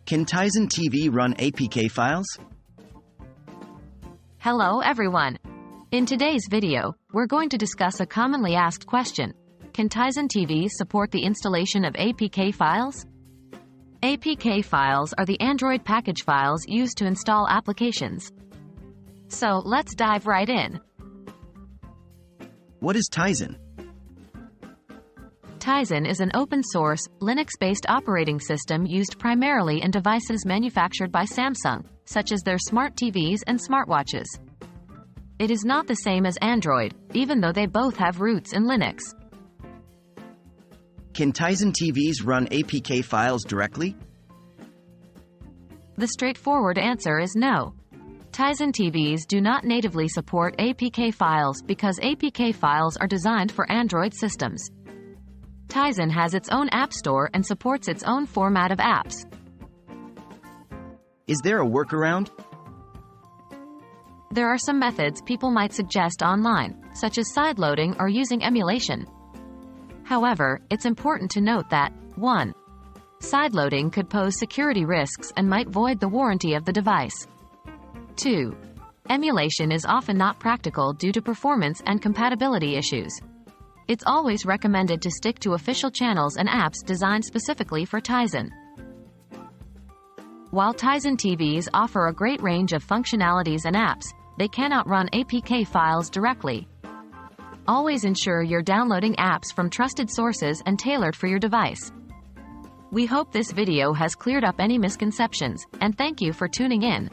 Can Tizen TV run APK files? Hello everyone! In today's video, we're going to discuss a commonly asked question. Can Tizen TVs support the installation of APK files? APK files are the Android package files used to install applications. So let's dive right in. What is Tizen? Tizen is an open-source, Linux-based operating system used primarily in devices manufactured by Samsung, such as their smart TVs and smartwatches. It is not the same as Android, even though they both have roots in Linux. Can Tizen TVs run APK files directly? The straightforward answer is no. Tizen TVs do not natively support APK files because APK files are designed for Android systems. Tizen has its own app store and supports its own format of apps. Is there a workaround? There are some methods people might suggest online, such as sideloading or using emulation. However, it's important to note that 1. Sideloading could pose security risks and might void the warranty of the device. 2. Emulation is often not practical due to performance and compatibility issues. It's always recommended to stick to official channels and apps designed specifically for Tizen. While Tizen TVs offer a great range of functionalities and apps, they cannot run APK files directly. Always ensure you're downloading apps from trusted sources and tailored for your device. We hope this video has cleared up any misconceptions, and thank you for tuning in.